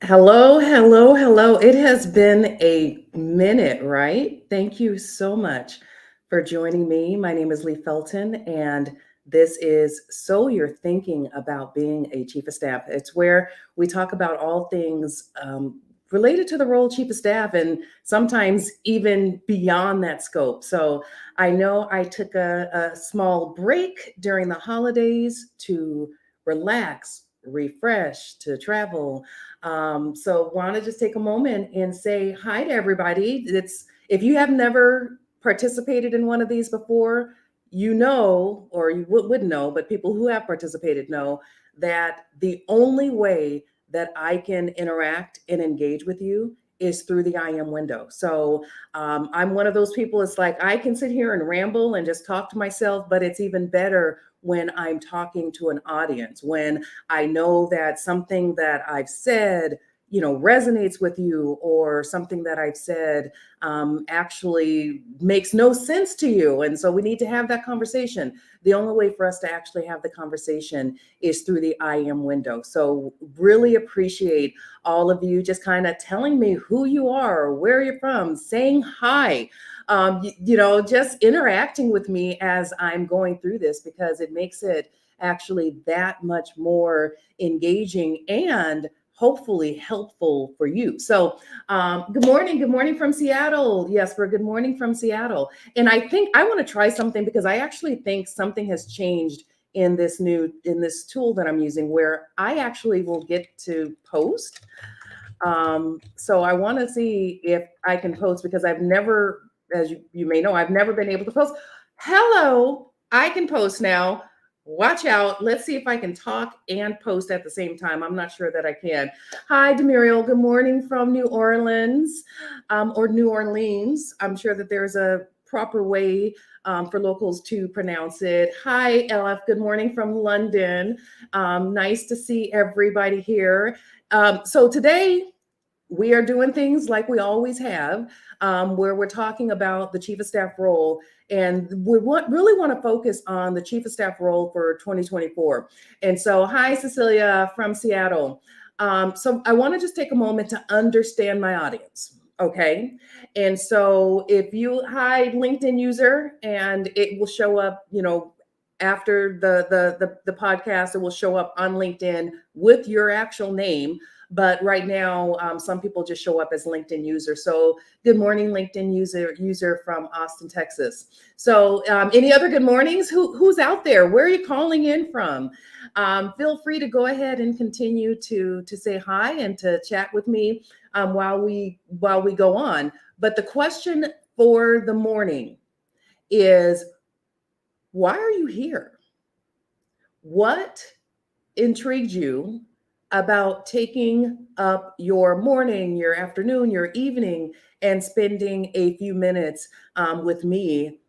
Hello, hello, hello. It has been a minute, right? Thank you so much for joining me. My name is Leigh Felton, and this is So You're Thinking About Being a Chief of Staff. It's where we talk about all things related to the role of Chief of Staff and sometimes even beyond that scope. So I know I took a small break during the holidays to relax, refresh, to travel, so want to just take a moment and say hi to everybody. It's if you have never participated in one of these before, you know, or you wouldn't know, but people who have participated know that the only way that I can interact and engage with you is through the I am window. So I'm one of those people. It's like I can sit here and ramble and just talk to myself, but it's even better when I'm talking to an audience, when I know that something that I've said, resonates with you, or something that I've said actually makes no sense to you. And so we need to have that conversation. The only way for us to actually have the conversation is through the I am window. So really appreciate all of you just kind of telling me who you are, where you're from, saying hi, just interacting with me as I'm going through this, because it makes it actually that much more engaging and hopefully helpful for you. So, good morning from Seattle. Yes, for good morning from Seattle. And I think I want to try something because I actually think something has changed in this tool that I'm using, where I actually will get to post. So I want to see if I can post, because I've never, as you may know, I've never been able to post. Hello, I can post now. Watch out. Let's see if I can talk and post at the same time. I'm not sure that I can. Hi, Demuriel. Good morning from New Orleans, or New Orleans. I'm sure that there's a proper way for locals to pronounce it. Hi, LF. Good morning from London. Nice to see everybody here. So today we are doing things like we always have, where we're talking about the chief of staff role, and really want to focus on the chief of staff role for 2024. And so, hi, Cecilia from Seattle. So I want to just take a moment to understand my audience. Okay. And so if you hi LinkedIn user, and it will show up, after the podcast, it will show up on LinkedIn with your actual name. But right now, some people just show up as LinkedIn user. So good morning, LinkedIn user from Austin, Texas. So any other good mornings? Who's out there? Where are you calling in from? Feel free to go ahead and continue to say hi and to chat with me while we go on. But the question for the morning is, why are you here? What intrigued you about taking up your morning, your afternoon, your evening, and spending a few minutes with me,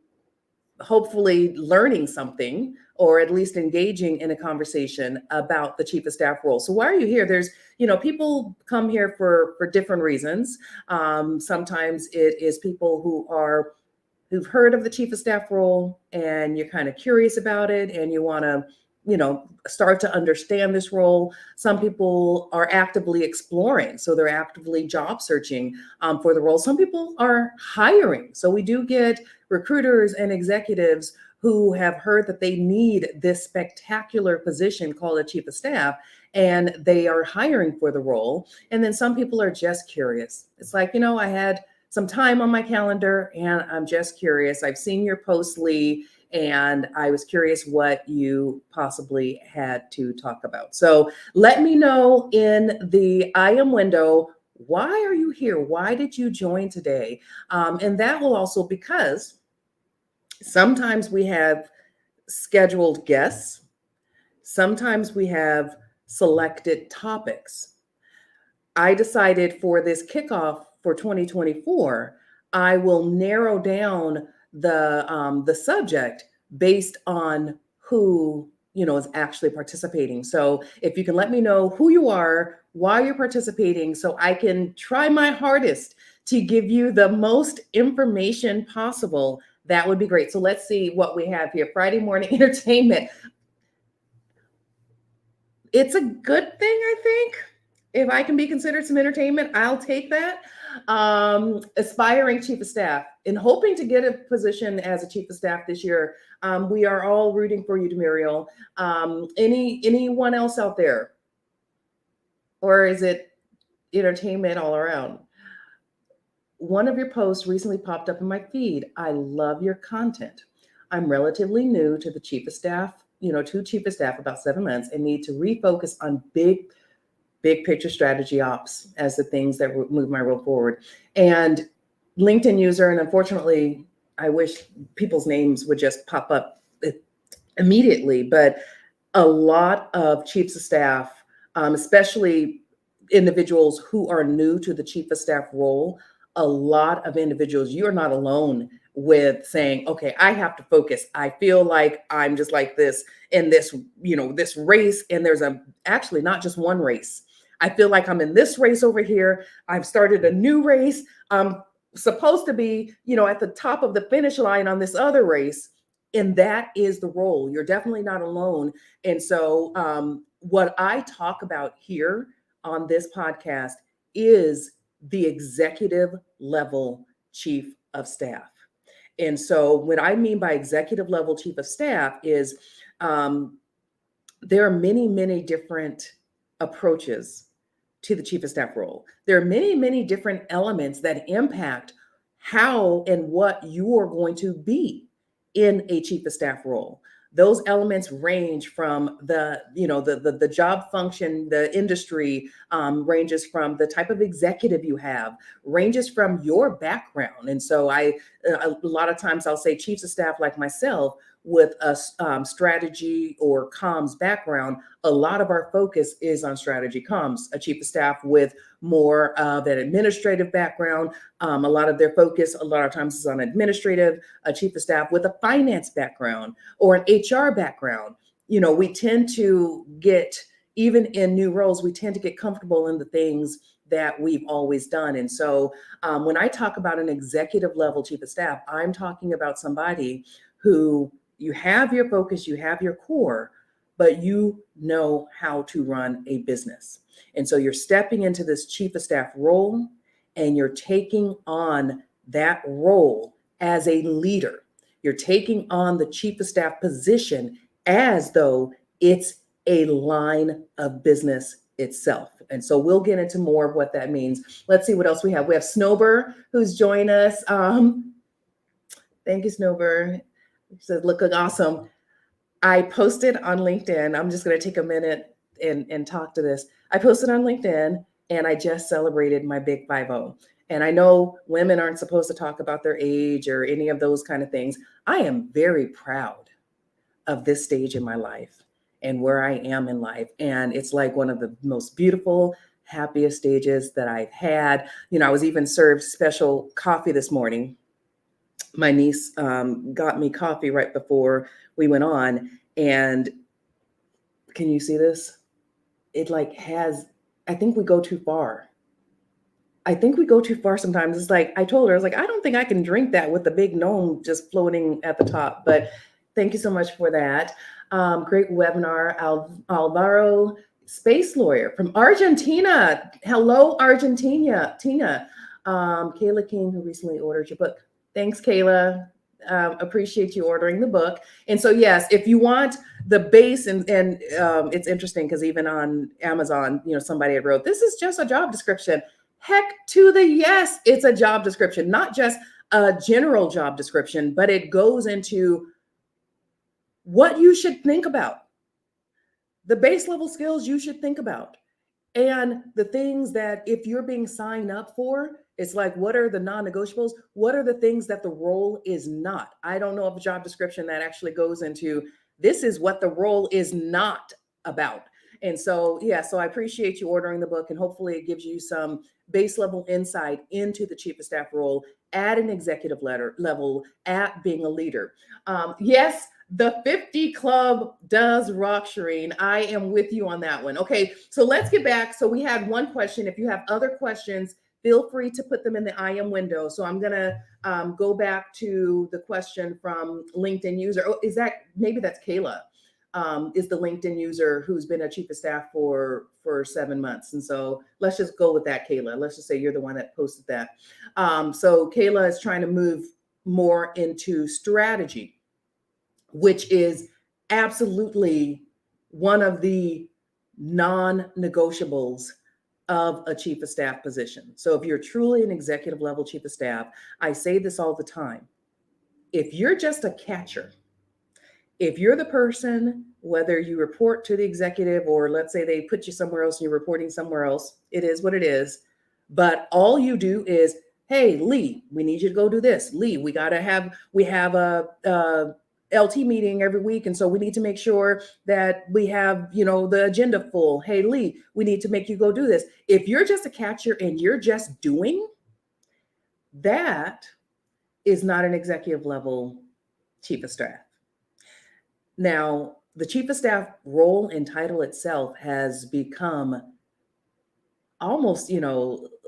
hopefully learning something, or at least engaging in a conversation about the chief of staff role? So why are you here? There's, people come here for different reasons. Sometimes it is people who've heard of the chief of staff role, and you're kind of curious about it, and you want to start to understand this role. Some people are actively exploring, so they're actively job searching for the role. Some people are hiring, so we do get recruiters and executives who have heard that they need this spectacular position called a chief of staff, and they are hiring for the role. And then some people are just curious. It's like, I had some time on my calendar, and I'm just curious. I've seen your post, Leigh, and I was curious what you possibly had to talk about. So let me know in the I am window, why are you here? Why did you join today? And that will also, because sometimes we have scheduled guests, sometimes we have selected topics. I decided for this kickoff for 2024, I will narrow down the subject based on who is actually participating. So if you can let me know who you are, why you're participating, so I can try my hardest to give you the most information possible, that would be great. So let's see what we have here. Friday morning entertainment. It's a good thing, I think. If I can be considered some entertainment, I'll take that. Aspiring chief of staff and hoping to get a position as a chief of staff this year. We are all rooting for you, Demuriel. Anyone else out there? Or is it entertainment all around? One of your posts recently popped up in my feed. I love your content. I'm relatively new to the chief of staff, to chief of staff about 7 months and need to refocus on big picture strategy ops as the things that move my role forward. And LinkedIn user, and unfortunately, I wish people's names would just pop up immediately, but a lot of chiefs of staff, especially individuals who are new to the chief of staff role, a lot of individuals, you're not alone with saying, okay, I have to focus. I feel like I'm just like this in this, this race. And there's actually not just one race. I feel like I'm in this race over here. I've started a new race. I'm supposed to be, at the top of the finish line on this other race. And that is the role. You're definitely not alone. And so what I talk about here on this podcast is the executive level chief of staff. And so what I mean by executive level chief of staff is there are many, many different approaches to the chief of staff role. There are many, many different elements that impact how and what you are going to be in a chief of staff role. Those elements range from the job function, the industry, ranges from the type of executive you have, ranges from your background. And so a lot of times I'll say chiefs of staff like myself with a strategy or comms background, a lot of our focus is on strategy comms. A chief of staff with more of an administrative background, a lot of their focus a lot of times is on administrative. A chief of staff with a finance background or an HR background. We tend to get, even in new roles, we tend to get comfortable in the things that we've always done. And so when I talk about an executive level chief of staff, I'm talking about somebody who you have your focus, you have your core, but you know how to run a business. And so you're stepping into this chief of staff role and you're taking on that role as a leader. You're taking on the chief of staff position as though it's a line of business itself. And so we'll get into more of what that means. Let's see what else we have. We have Snowbird who's joined us. Thank you, Snowbird. He says, looking awesome. I posted on LinkedIn. I'm just going to take a minute and talk to this. I posted on LinkedIn and I just celebrated my big 5-0. And I know women aren't supposed to talk about their age or any of those kind of things. I am very proud of this stage in my life and where I am in life. And it's like one of the most beautiful, happiest stages that I've had. I was even served special coffee this morning. My niece got me coffee right before we went on. And can you see this? It I think we go too far. I think we go too far sometimes. It's like, I told her, I was like, I don't think I can drink that with the big gnome just floating at the top. But thank you so much for that. Great webinar. Alvaro, space lawyer from Argentina. Hello, Argentina. Tina. Kayla King, who recently ordered your book. Thanks, Kayla. Appreciate you ordering the book. And so, yes, if you want the base, and it's interesting because even on Amazon, somebody had wrote, this is just a job description. Heck to the yes, it's a job description, not just a general job description, but it goes into what you should think about, the base level skills you should think about, and the things that if you're being signed up for, it's like, what are the non-negotiables? What are the things that the role is not? I don't know of a job description that actually goes into, this is what the role is not about. And so, yeah, so I appreciate you ordering the book, and hopefully it gives you some base level insight into the chief of staff role at an executive level, at being a leader. Yes, the 50 Club does rock, Shireen. I am with you on that one. Okay, so let's get back. So we had one question. If you have other questions, feel free to put them in the IM window. So I'm going to go back to the question from LinkedIn user. Oh, maybe that's Kayla. is the LinkedIn user who's been a chief of staff for 7 months. And so let's just go with that, Kayla. Let's just say you're the one that posted that. So Kayla is trying to move more into strategy, which is absolutely one of the non-negotiables of a chief of staff position. So if you're truly an executive level chief of staff, I say this all the time. If you're just a catcher, if you're the person, whether you report to the executive or let's say they put you somewhere else and you're reporting somewhere else, it is what it is. But all you do is, hey, Leigh, we need you to go do this. Leigh, we have a LT meeting every week. And so we need to make sure that we have, the agenda full. Hey, Leigh, we need to make you go do this. If you're just a catcher and you're just doing, that is not an executive level chief of staff. Now, the chief of staff role and title itself has become almost,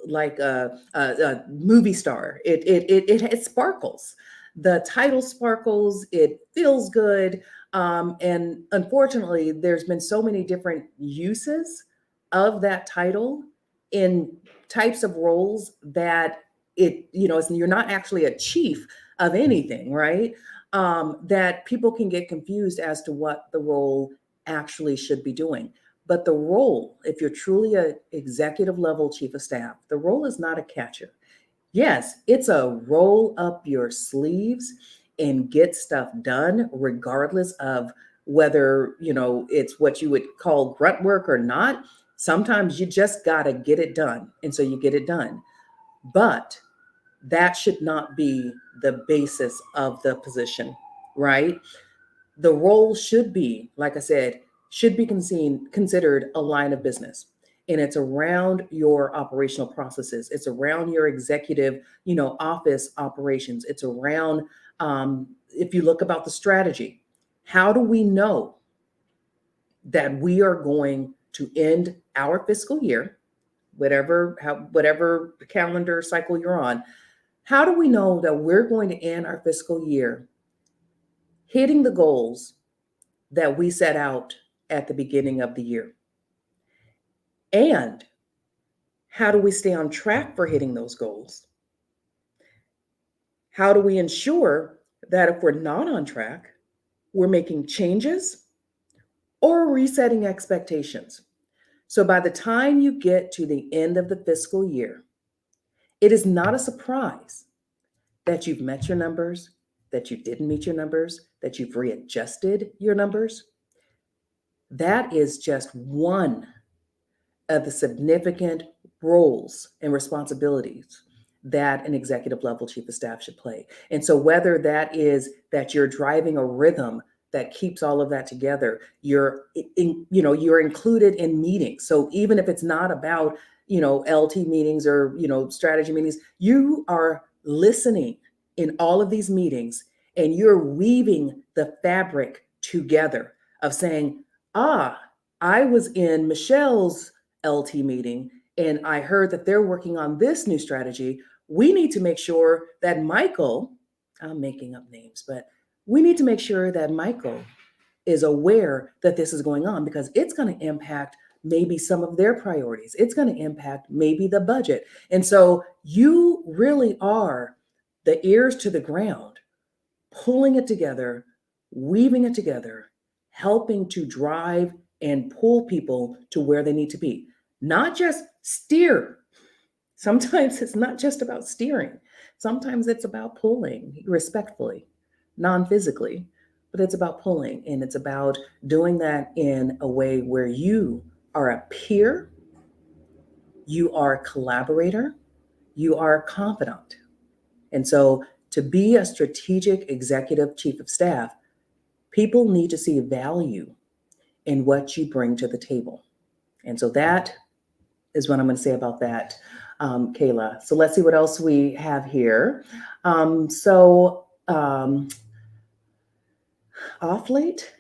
like a movie star. It sparkles. The title sparkles. It feels good. And unfortunately, there's been so many different uses of that title in types of roles that you're not actually a chief of anything, right? That people can get confused as to what the role actually should be doing. But the role, if you're truly an executive level chief of staff, the role is not a catcher. Yes, it's a roll up your sleeves and get stuff done, regardless of whether, it's what you would call grunt work or not. Sometimes you just got to get it done. And so you get it done. But that should not be the basis of the position, right? The role should be, like I said, should be considered a line of business. And it's around your operational processes. It's around your executive, office operations. It's around, if you look about the strategy, how do we know that we are going to end our fiscal year, whatever calendar cycle you're on? How do we know that we're going to end our fiscal year hitting the goals that we set out at the beginning of the year? And how do we stay on track for hitting those goals? How do we ensure that if we're not on track, we're making changes or resetting expectations? So by the time you get to the end of the fiscal year, it is not a surprise that you've met your numbers, that you didn't meet your numbers, that you've readjusted your numbers. That is just one of the significant roles and responsibilities that an executive level chief of staff should play. And so whether that is that you're driving a rhythm that keeps all of that together, you're included in meetings. So even if it's not about, LT meetings or, strategy meetings, you are listening in all of these meetings and you're weaving the fabric together of saying, I was in Michelle's LT meeting and I heard that they're working on this new strategy. We need to make sure that Michael, I'm making up names, but we need to make sure that Michael is aware that this is going on because it's going to impact maybe some of their priorities. It's going to impact maybe the budget. And so you really are the ears to the ground, pulling it together, weaving it together, helping to drive and pull people to where they need to be. Not just steer. Sometimes it's not just about steering. Sometimes it's about pulling respectfully, non-physically, but it's about pulling. And it's about doing that in a way where you are a peer, you are a collaborator, you are a confidant. And so to be a strategic executive chief of staff, people need to see value in what you bring to the table. And so that is what I'm going to say about that, Kayla. So let's see what else we have here. Off late.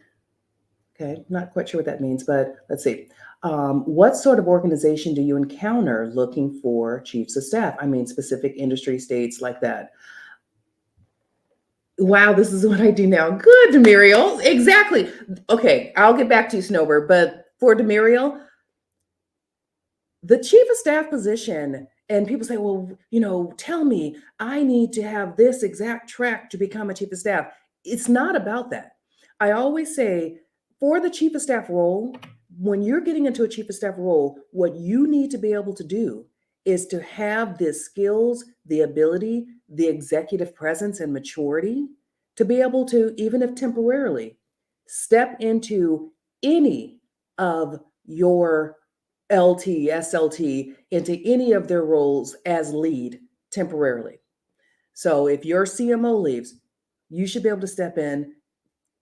Okay, not quite sure what that means, but let's see. What sort of organization do you encounter looking for chiefs of staff? I mean, specific industry states like that. Wow, this is what I do now. Good, Demuriel. Exactly. Okay, I'll get back to you, Snowbird. But for Demuriel, the chief of staff position, and people say, well, tell me, I need to have this exact track to become a chief of staff. It's not about that. I always say, for the chief of staff role, when you're getting into a chief of staff role, what you need to be able to do is to have the skills, the ability, the executive presence and maturity to be able to, even if temporarily, step into any of your LT, SLT into any of their roles as lead temporarily. So if your CMO leaves, you should be able to step in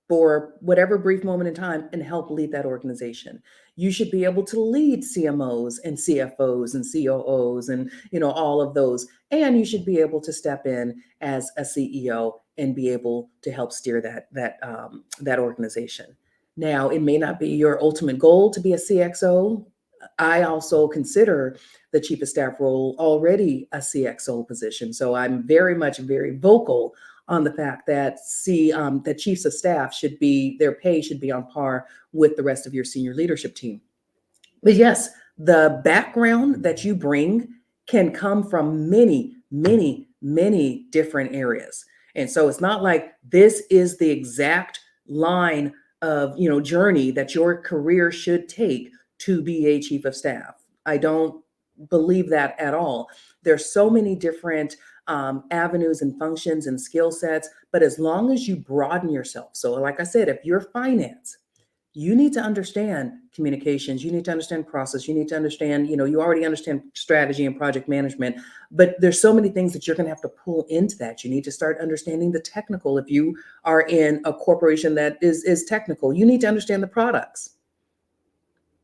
for whatever brief moment in time and help lead that organization. You should be able to lead CMOs and CFOs and COOs and all of those. And you should be able to step in as a CEO and be able to help steer that organization. Now, it may not be your ultimate goal to be a CXO. I also consider the chief of staff role already a CXO position. So I'm very vocal on the fact that that chiefs of staff their pay should be on par with the rest of your senior leadership team. But yes, the background that you bring can come from many different areas. And so it's not like this is the exact line of, journey that your career should take to be a chief of staff. I don't believe that at all. There's so many different avenues and functions and skill sets, but as long as you broaden yourself. So like I said, if you're finance, you need to understand communications, you need to understand process, you need to understand, you already understand strategy and project management, but there's so many things that you're going to have to pull into that. You need to start understanding the technical. If you are in a corporation that is technical, you need to understand the products.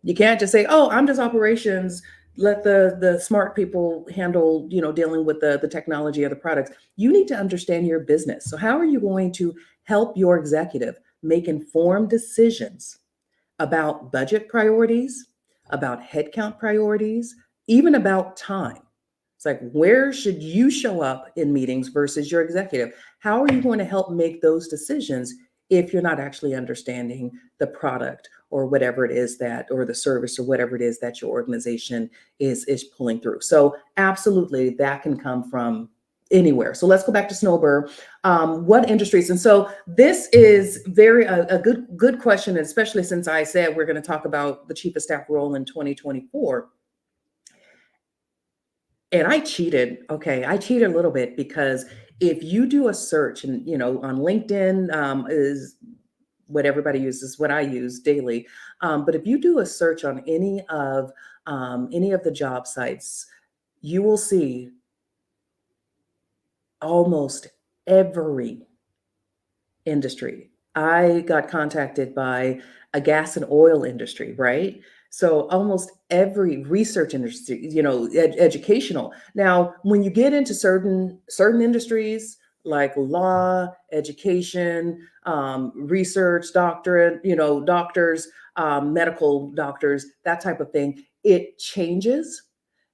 You can't just say, oh, I'm just operations, let the smart people handle, dealing with the technology of the products. You need to understand your business. So how are you going to help your executive make informed decisions about budget priorities, about headcount priorities, even about time? It's like, where should you show up in meetings versus your executive? How are you going to help make those decisions if you're not actually understanding the product or whatever it is or the service or whatever it is that your organization is pulling through? So absolutely, that can come from anywhere. So let's go back to Snowbird. What industries? And so this is a good question, especially since I said we're going to talk about the chief of staff role in 2024. And I cheated. Okay, I cheated a little bit because if you do a search and on LinkedIn is what everybody uses, what I use daily. But if you do a search on any of the job sites, you will see almost every industry. I got contacted by a gas and oil industry, right? So almost every research industry, educational. Now, when you get into certain industries like law, education, research, doctorate, doctors, medical doctors, that type of thing, it changes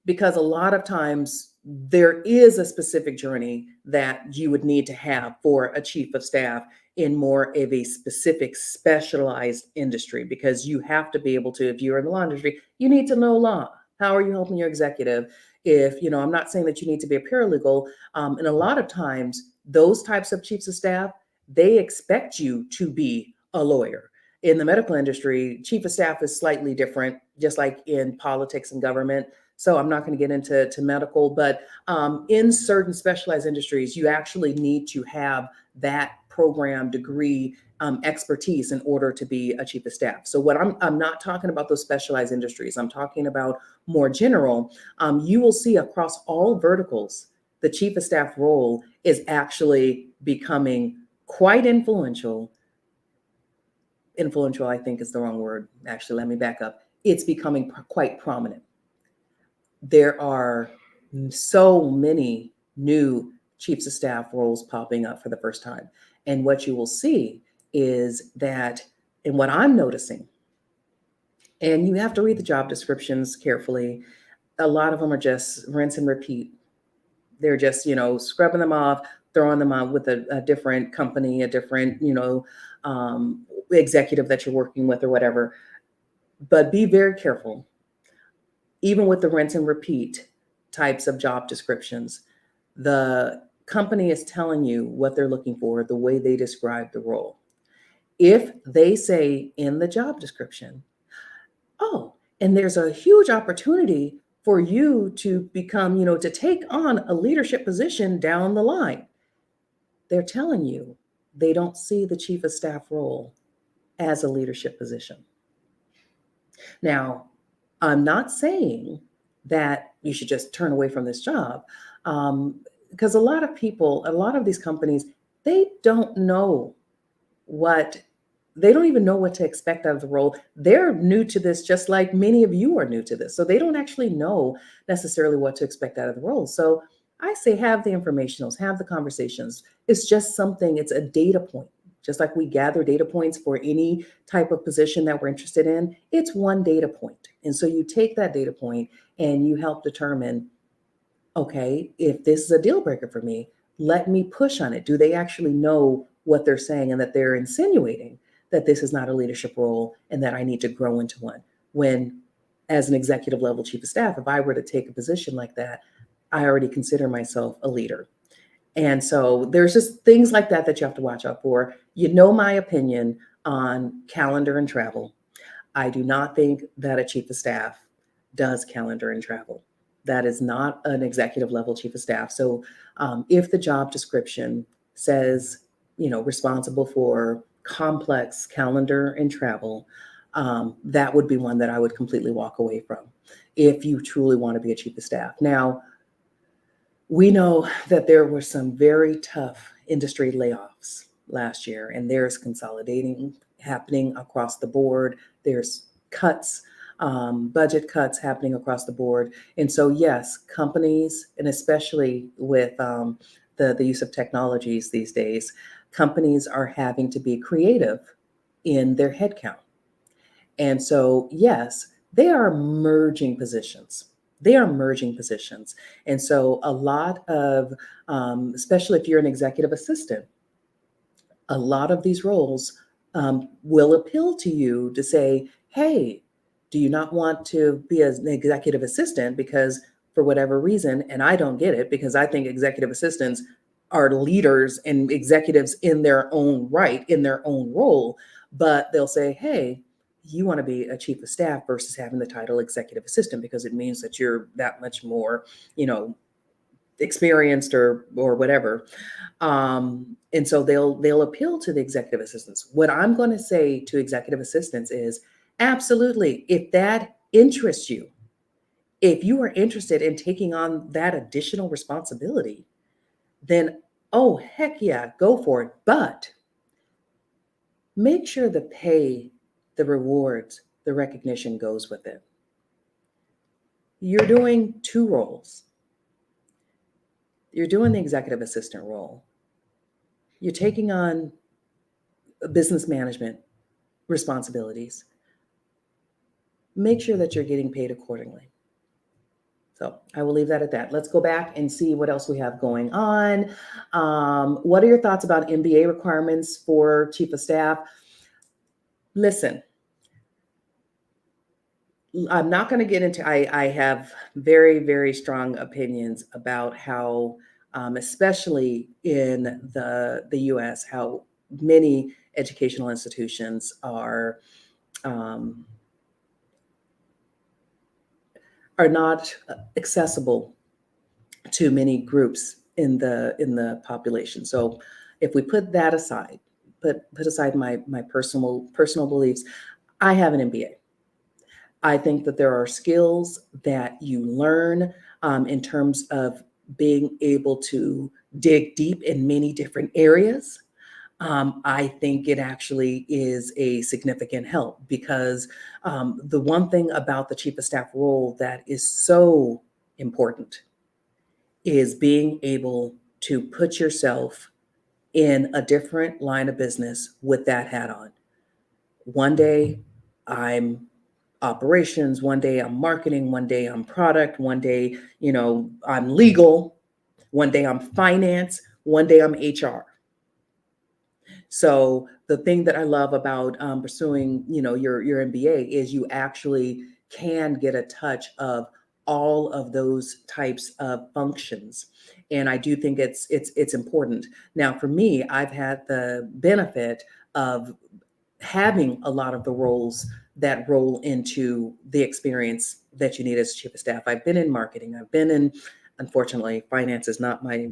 because a lot of times there is a specific journey that you would need to have for a chief of staff in more of a specific specialized industry, because you have to be able to, if you're in the law industry, you need to know law. How are you helping your executive? If, I'm not saying that you need to be a paralegal. And a lot of times those types of chiefs of staff, they expect you to be a lawyer. In the medical industry, chief of staff is slightly different, just like in politics and government. So I'm not going to get into medical, but in certain specialized industries, you actually need to have that program degree expertise in order to be a chief of staff. So what I'm not talking about those specialized industries. I'm talking about more general. You will see across all verticals, the chief of staff role is actually becoming quite influential. Influential, I think, is the wrong word. Actually, let me back up. It's becoming quite prominent. There are so many new chiefs of staff roles popping up for the first time. And what you will see is that, and what I'm noticing, and you have to read the job descriptions carefully, a lot of them are just rinse and repeat. They're just, scrubbing them off, throwing them out with a different company, a different, executive that you're working with or whatever. But be very careful, even with the rinse and repeat types of job descriptions. The company is telling you what they're looking for, the way they describe the role. If they say in the job description, oh, and there's a huge opportunity for you to become, to take on a leadership position down the line, they're telling you they don't see the chief of staff role as a leadership position. Now, I'm not saying that you should just turn away from this job, because a lot of people, a lot of these companies, they don't know what they don't even know what to expect out of the role. They're new to this, just like many of you are new to this. So they don't actually know necessarily what to expect out of the role. So I say have the informationals, have the conversations. It's just something, it's a data point. Just like we gather data points for any type of position that we're interested in, it's one data point. And so you take that data point and you help determine, okay, if this is a deal breaker for me, let me push on it. Do they actually know what they're saying and that they're insinuating that this is not a leadership role and that I need to grow into one? When, as an executive level chief of staff, if I were to take a position like that, I already consider myself a leader. And so there's just things like that that you have to watch out for. You know my opinion on calendar and travel. I do not think that a chief of staff does calendar and travel. That is not an executive level chief of staff. So if the job description says, responsible for complex calendar and travel, that would be one that I would completely walk away from if you truly want to be a chief of staff. Now, we know that there were some very tough industry layoffs last year, and there's consolidating happening across the board. There's cuts, budget cuts happening across the board. And so, yes, companies, and especially with the use of technologies these days, companies are having to be creative in their headcount. And so, yes, they are merging positions. They are merging positions. And so, a lot of, especially if you're an executive assistant, a lot of these roles will appeal to you to say, hey, do you not want to be an executive assistant? Because for whatever reason, and I don't get it, because I think executive assistants are leaders and executives in their own right, in their own role, but they'll say, hey, you want to be a chief of staff versus having the title executive assistant because it means that you're that much more, experienced or whatever. And so they'll appeal to the executive assistants. What I'm going to say to executive assistants is absolutely, if that interests you, if you are interested in taking on that additional responsibility, then oh heck yeah, go for it. But make sure the pay, the rewards, the recognition goes with it. You're doing two roles. You're doing the executive assistant role. You're taking on business management responsibilities. Make sure that you're getting paid accordingly. So I will leave that at that. Let's go back and see what else we have going on. What are your thoughts about MBA requirements for chief of staff? Listen, I'm not going to get into, I have very, very strong opinions about how, especially in the US, how many educational institutions are not accessible to many groups in the population. So if we put that aside, put aside my personal beliefs, I have an MBA. I think that there are skills that you learn in terms of being able to dig deep in many different areas. I think it actually is a significant help because the one thing about the chief of staff role that is so important is being able to put yourself in a different line of business with that hat on. One day I'm operations, one day I'm marketing, one day I'm product, one day, I'm legal, one day I'm finance, One day I'm HR. So the thing that I love about pursuing, your MBA is you actually can get a touch of all of those types of functions, and I do think it's important. Now, for me, I've had the benefit of having a lot of the roles that roll into the experience that you need as chief of staff. I've been in marketing. I've been in, unfortunately, finance is not my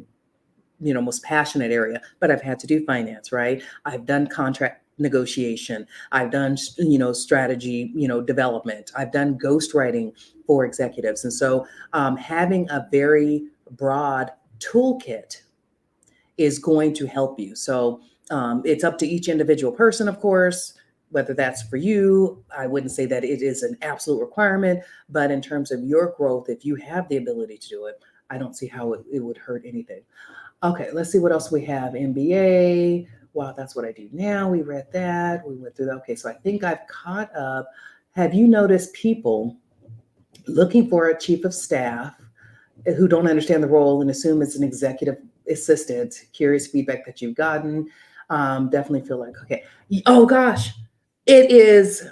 most passionate area, but I've had to do finance, right? I've done contract negotiation. I've done, strategy, development. I've done ghostwriting for executives. And so having a very broad toolkit is going to help you. So it's up to each individual person, of course, whether that's for you. I wouldn't say that it is an absolute requirement, but in terms of your growth, if you have the ability to do it, I don't see how it would hurt anything. Okay, let's see what else we have. MBA. Wow, that's what I do now. We read that. We went through that. Okay, so I think I've caught up. Have you noticed people looking for a chief of staff who don't understand the role and assume it's an executive assistant? Curious feedback that you've gotten. Definitely feel like, okay. Oh gosh, it is.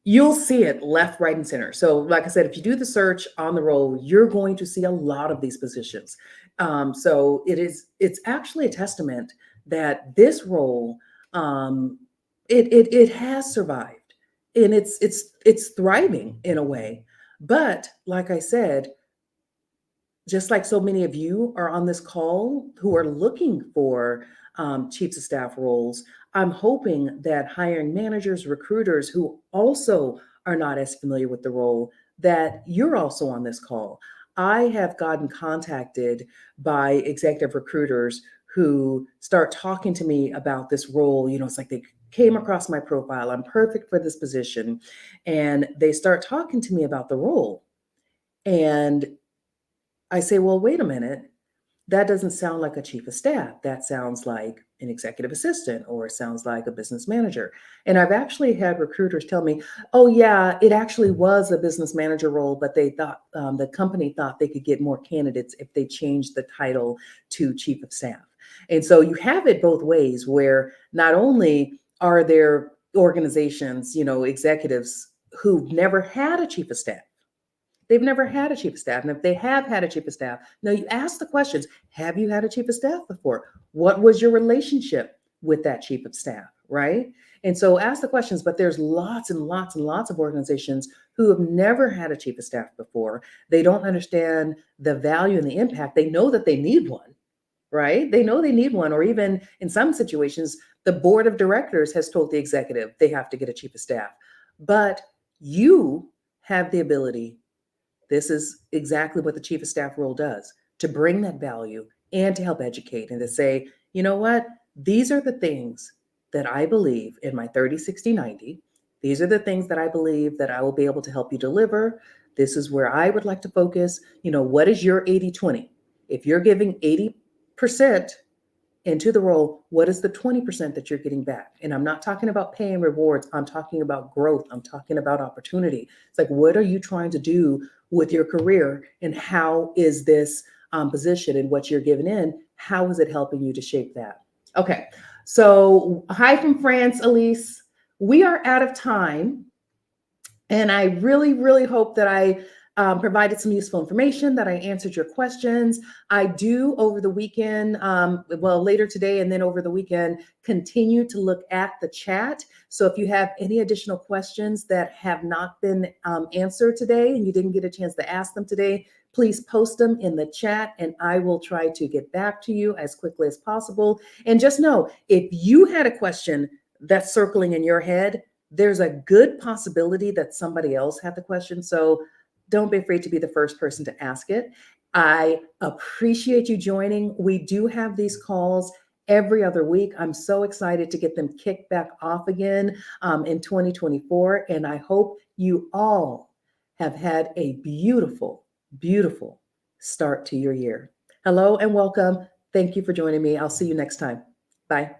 You'll see it left, right, and center. So, like I said, if you do the search on the role, you're going to see a lot of these positions. So it's actually a testament that this role, it has survived, and it's thriving in a way. But like I said, just like so many of you are on this call who are looking for chiefs of staff roles, I'm hoping that hiring managers, recruiters who also are not as familiar with the role, that you're also on this call. I have gotten contacted by executive recruiters who start talking to me about this role. It's like they came across my profile. I'm perfect for this position. And they start talking to me about the role. And I say, well, wait a minute. That doesn't sound like a chief of staff. That sounds like an executive assistant, or it sounds like a business manager. And I've actually had recruiters tell me, oh, yeah, it actually was a business manager role, but they thought the company thought they could get more candidates if they changed the title to chief of staff. And so you have it both ways, where not only are there organizations, executives who've never had a chief of staff. They've never had a chief of staff. And if they have had a chief of staff, now you ask the questions. Have you had a chief of staff before? What was your relationship with that chief of staff, right? And so ask the questions, but there's lots and lots and lots of organizations who have never had a chief of staff before. They don't understand the value and the impact. They know that they need one, right? They know they need one, or even in some situations, the board of directors has told the executive they have to get a chief of staff. But you have the ability. This is exactly what the chief of staff role does, to bring that value and to help educate and to say, you know what, these are the things that I believe in my 30, 60, 90. These are the things that I believe that I will be able to help you deliver. This is where I would like to focus. What is your 80-20? If you're giving 80% into the role, what is the 20% that you're getting back? And I'm not talking about pay and rewards. I'm talking about growth. I'm talking about opportunity. It's like, what are you trying to do with your career? And how is this position and what you're giving in? How is it helping you to shape that? Okay. So hi from France, Elise. We are out of time. And I really, really hope that I provided some useful information, that I answered your questions. I do over the weekend, later today and then over the weekend, continue to look at the chat. So if you have any additional questions that have not been answered today and you didn't get a chance to ask them today, please post them in the chat and I will try to get back to you as quickly as possible. And just know, if you had a question that's circling in your head, there's a good possibility that somebody else had the question. So don't be afraid to be the first person to ask it. I appreciate you joining. We do have these calls every other week. I'm so excited to get them kicked back off again in 2024. And I hope you all have had a beautiful, beautiful start to your year. Hello and welcome. Thank you for joining me. I'll see you next time. Bye.